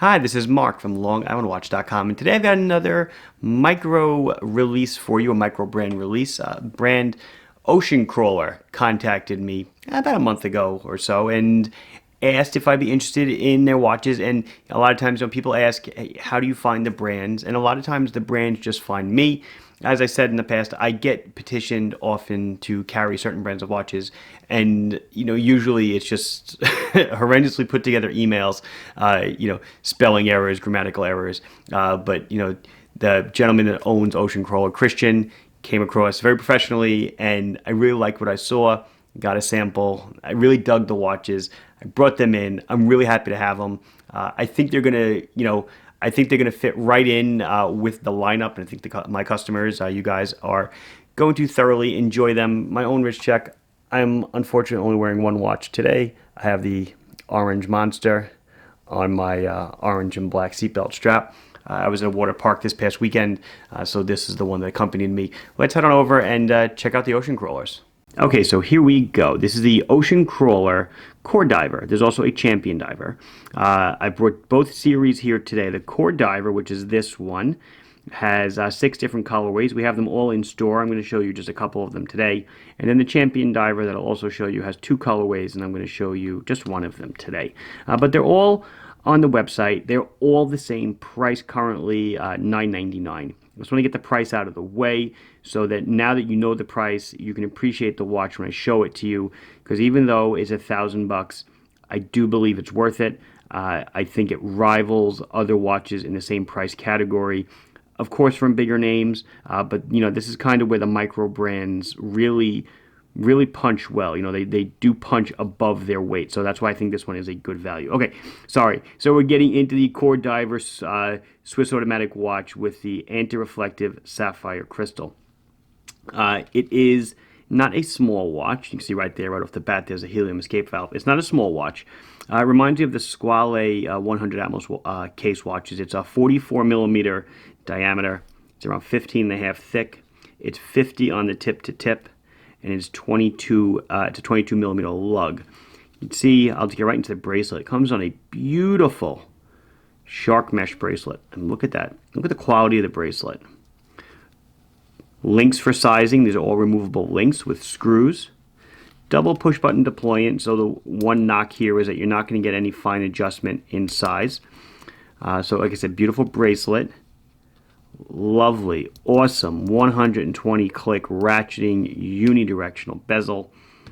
Hi, this is Mark from LongIslandWatch.com, and today I've got another micro release for you, a micro brand release. Brand Ocean Crawler contacted me about a month ago or so and asked if I'd be interested in their watches. And a lot of times when people ask, hey, how do you find the brands? And a lot of times the brands just find me. As I said in the past, I get petitioned often to carry certain brands of watches, and usually it's just horrendously put together emails, spelling errors, grammatical errors. But the gentleman that owns Ocean Crawler, Christian, came across very professionally, and I really liked what I saw. Got a sample. I really dug the watches. I brought them in. I'm really happy to have them. I think they're gonna fit right in with the lineup, and I think my customers, you guys, are going to thoroughly enjoy them. My own wrist check. I'm unfortunately only wearing one watch today. I have the Orange Monster on my orange and black seatbelt strap. I was at a water park this past weekend, so this is the one that accompanied me. Let's head on over and check out the Ocean Crawlers. Okay, so here we go. This is the Ocean Crawler Core Diver. There's also a Champion Diver. I brought both series here today. The Core Diver, which is this one, has 6 different colorways. We have them all in store. I'm going to show you just a couple of them today. And then the Champion Diver that I'll also show you has 2 colorways, and I'm going to show you just one of them today. But they're all on the website. They're all the same price currently, $9.99. I just want to get the price out of the way so that now that you know the price, you can appreciate the watch when I show it to you. Because even though it's $1,000, I do believe it's worth it. I think it rivals other watches in the same price category. Of course, from bigger names, but this is kind of where the micro brands really punch well. They do punch above their weight. So that's why I think this one is a good value. Okay, sorry. So we're getting into the Core Diver Swiss automatic watch with the anti-reflective sapphire crystal. It is not a small watch. You can see right there, right off the bat, there's a helium escape valve. It's not a small watch. It reminds you of the Squale 100 Atmos case watches. It's a 44 millimeter diameter. It's around 15.5 thick. It's 50 on the tip to tip, and it's 22 millimeter lug. You can see, I'll just get right into the bracelet. It comes on a beautiful shark mesh bracelet, and look at that. Look at the quality of the bracelet. Links for sizing. These are all removable links with screws. Double push button deployment. So the one knock here is that you're not going to get any fine adjustment in size. So like I said, beautiful bracelet. Lovely, awesome, 120 click ratcheting unidirectional bezel.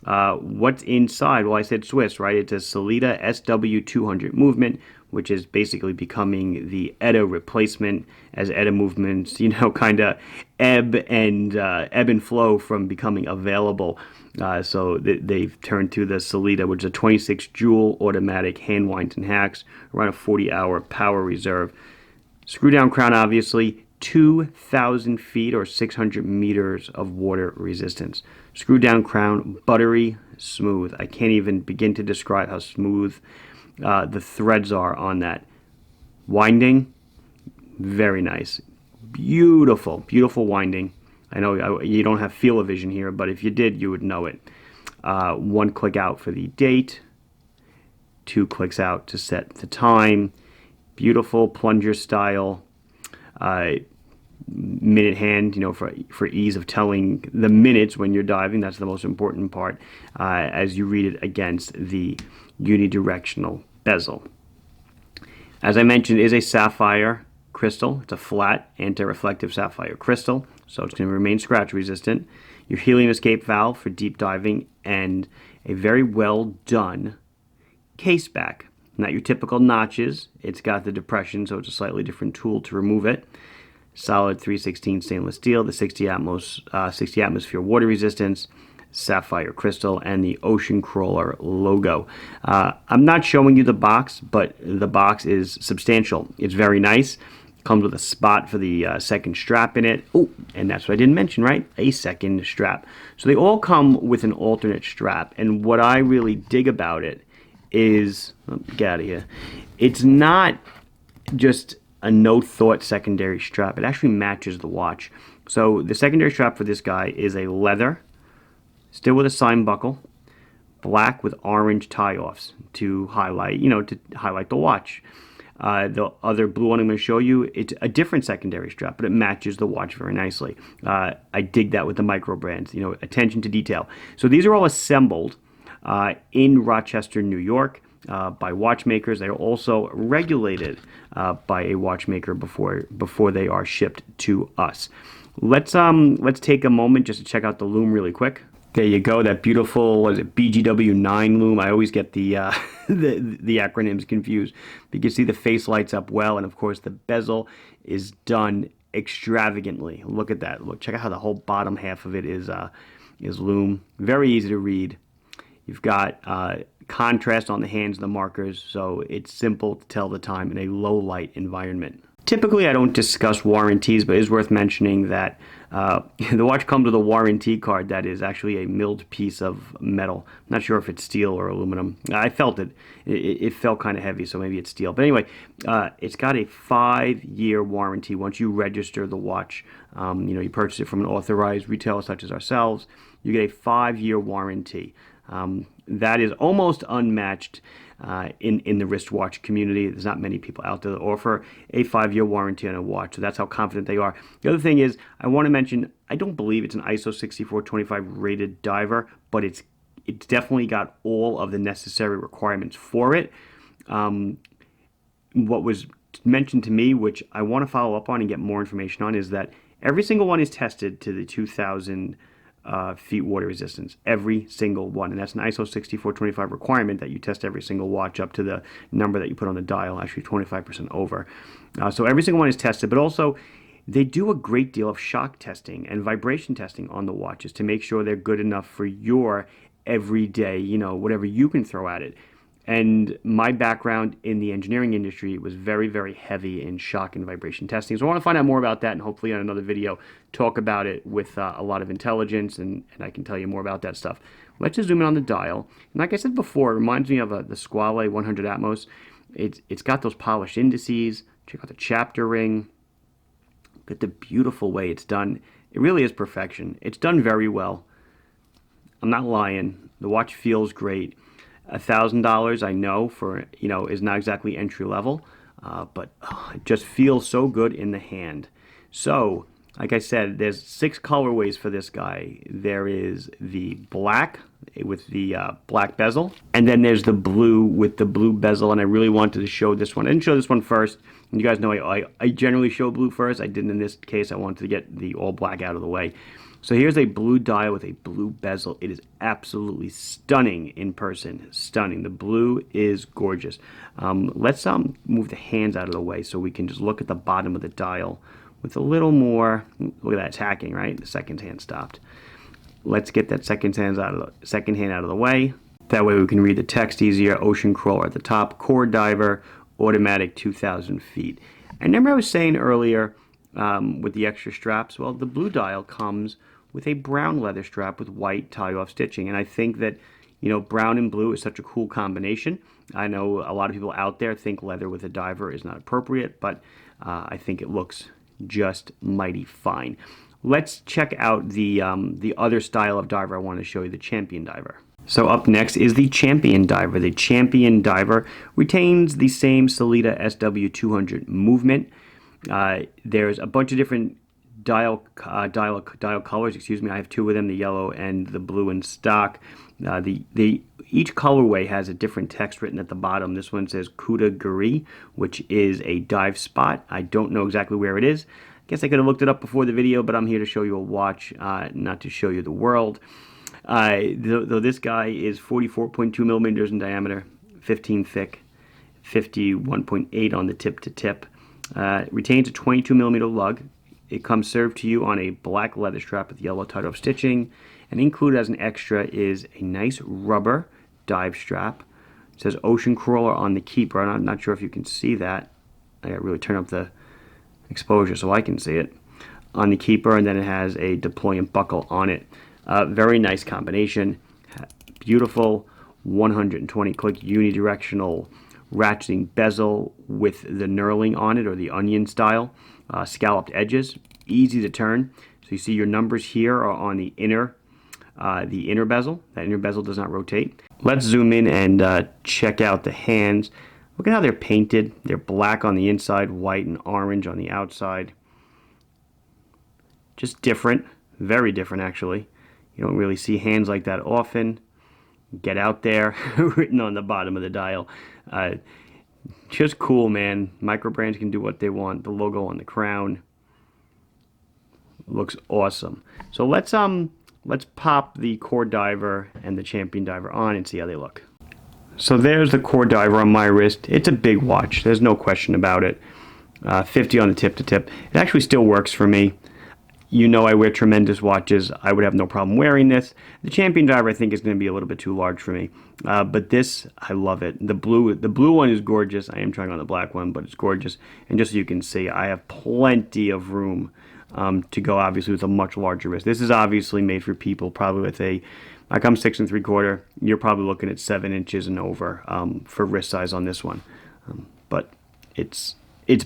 What's inside? Well, I said Swiss, right? It's a Sellita SW200 movement, which is basically becoming the ETA replacement, as ETA movements, kind of ebb and flow from becoming available. So they've turned to the Sellita, which is a 26 jewel automatic hand winds and hacks, around a 40-hour power reserve. Screw down crown, obviously. 2,000 feet or 600 meters of water resistance. Screw down crown, buttery smooth. I can't even begin to describe how smooth the threads are on that. Winding, very nice. Beautiful, beautiful winding. I know you don't have feel-o-vision here, but if you did, you would know it. 1 click out for the date. 2 clicks out to set the time. Beautiful plunger style. Minute hand, for ease of telling the minutes when you're diving. That's the most important part, as you read it against the unidirectional bezel. As I mentioned, it is a sapphire crystal. It's a flat anti-reflective sapphire crystal, so it's going to remain scratch resistant. Your helium escape valve for deep diving, and a very well done case back. Not your typical notches. It's got the depression, so it's a slightly different tool to remove it. Solid 316 stainless steel, the 60 atmosphere water resistance, sapphire crystal, and the Ocean Crawler logo. I'm not showing you the box, but the box is substantial. It's very nice. Comes with a spot for the second strap in it. Oh, and that's what I didn't mention, right? A second strap. So they all come with an alternate strap, and what I really dig about it is, get out of here, it's not just a no-thought secondary strap. It actually matches the watch. So the secondary strap for this guy is a leather, still with a sign buckle, black with orange tie-offs to highlight, to highlight the watch. The other blue one I'm going to show you, it's a different secondary strap, but it matches the watch very nicely. I dig that with the micro brands, attention to detail. So these are all assembled in Rochester, New York, by watchmakers. They are also regulated by a watchmaker before they are shipped to us. Let's take a moment just to check out the loom really quick. There you go, that beautiful, what is it, BGW9 loom. I always get the the acronyms confused. But you can see the face lights up well, and of course the bezel is done extravagantly. Look at that. Look, check out how the whole bottom half of it is loom. Very easy to read. You've got contrast on the hands of the markers, so it's simple to tell the time in a low light environment. Typically, I don't discuss warranties, but it is worth mentioning that the watch comes with a warranty card that is actually a milled piece of metal. I'm not sure if it's steel or aluminum. I felt it. It felt kind of heavy, so maybe it's steel. But anyway, it's got a 5-year warranty once you register the watch. You purchase it from an authorized retailer such as ourselves. You get a 5-year warranty. That is almost unmatched in the wristwatch community. There's not many people out there that offer a 5-year warranty on a watch, so that's how confident they are. The other thing is, I want to mention, I don't believe it's an ISO 6425 rated diver, but it's definitely got all of the necessary requirements for it. What was mentioned to me, which I want to follow up on and get more information on, is that every single one is tested to the 2000 feet water resistance, every single one, and that's an ISO 6425 requirement that you test every single watch up to the number that you put on the dial, actually 25% over. So every single one is tested, but also they do a great deal of shock testing and vibration testing on the watches to make sure they're good enough for your everyday, whatever you can throw at it. And my background in the engineering industry was very, very heavy in shock and vibration testing. So I want to find out more about that, and hopefully on another video talk about it with a lot of intelligence, and I can tell you more about that stuff. Let's just zoom in on the dial. And like I said before, it reminds me of the Squale 100 Atmos. It's got those polished indices. Check out the chapter ring. Look at the beautiful way it's done. It really is perfection. It's done very well. I'm not lying. The watch feels great. $1,000, I know, for is not exactly entry level, but it just feels so good in the hand. So, like I said, there's 6 colorways for this guy. There is the black with the black bezel, and then there's the blue with the blue bezel. And I really wanted to show this one. I didn't show this one first. And you guys know I generally show blue first. I didn't in this case. I wanted to get the all black out of the way. So here's a blue dial with a blue bezel. It is absolutely stunning in person. Stunning. The blue is gorgeous. Let's move the hands out of the way so we can just look at the bottom of the dial with a little more. Look at that, it's hacking, right? The second hand stopped. Let's get that second hand out of the way. That way we can read the text easier. Ocean crawler at the top. Core diver. Automatic 2,000 feet. I remember I was saying earlier with the extra straps. Well, the blue dial comes with a brown leather strap with white tie-off stitching. And I think that, brown and blue is such a cool combination. I know a lot of people out there think leather with a diver is not appropriate, but I think it looks just mighty fine. Let's check out the other style of diver I want to show you, the Champion diver. So up next is the Champion diver. The Champion diver retains the same Sellita SW200 movement. There's a bunch of different dial colors. I have 2 of them, the yellow and the blue in stock. Each colorway has a different text written at the bottom. This one says Kuda Guri, which is a dive spot. I don't know exactly where it is. I guess I could have looked it up before the video, but I'm here to show you a watch, not to show you the world. Though this guy is 44.2 millimeters in diameter, 15 thick, 51.8 on the tip to tip. Retains a 22 millimeter lug. It comes served to you on a black leather strap with yellow tie-off stitching. And included as an extra is a nice rubber dive strap. It says Ocean Crawler on the keeper. I'm not sure if you can see that. I gotta really turn up the exposure so I can see it. On the keeper, and then it has a deployant buckle on it. Very nice combination. Beautiful 120 click unidirectional ratcheting bezel with the knurling on it, or the onion style. Scalloped edges, easy to turn. So you see your numbers here are on the inner bezel. That inner bezel does not rotate. Let's zoom in and check out the hands. Look at how they're painted. They're black on the inside, white and orange on the outside. Just different, very different actually. You don't really see hands like that often. Get out there, written on the bottom of the dial. Just cool, man. Microbrands can do what they want. The logo on the crown looks awesome. So let's pop the Core Diver and the Champion Diver on and see how they look. So there's the Core Diver on my wrist. It's a big watch. There's no question about it. 50 on the tip to tip. It actually still works for me. You know I wear tremendous watches. I would have no problem wearing this. The Champion Diver I think is going to be a little bit too large for me. But this, I love it. The blue one is gorgeous. I am trying on the black one, but it's gorgeous. And just so you can see, I have plenty of room to go, obviously, with a much larger wrist. This is obviously made for people probably with like I'm 6 3/4. You're probably looking at 7 inches and over for wrist size on this one. But it's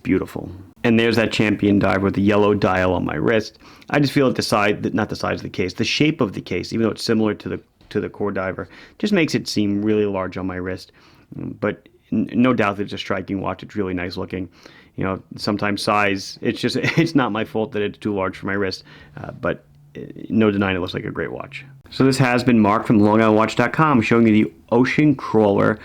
beautiful. And there's that Champion Diver with the yellow dial on my wrist. I just feel that not the size of the case, the shape of the case, even though it's similar to the Core Diver, just makes it seem really large on my wrist. But no doubt that it's a striking watch. It's really nice looking. You know, sometimes size, it's not my fault that it's too large for my wrist, but no denying it looks like a great watch. So this has been Mark from LongIslandWatch.com showing you the Ocean Crawler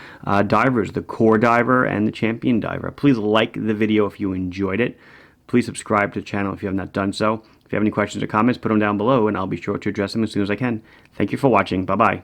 divers, the Core Diver and the Champion Diver. Please like the video if you enjoyed it. Please subscribe to the channel if you have not done so. If you have any questions or comments, put them down below and I'll be sure to address them as soon as I can. Thank you for watching. Bye-bye.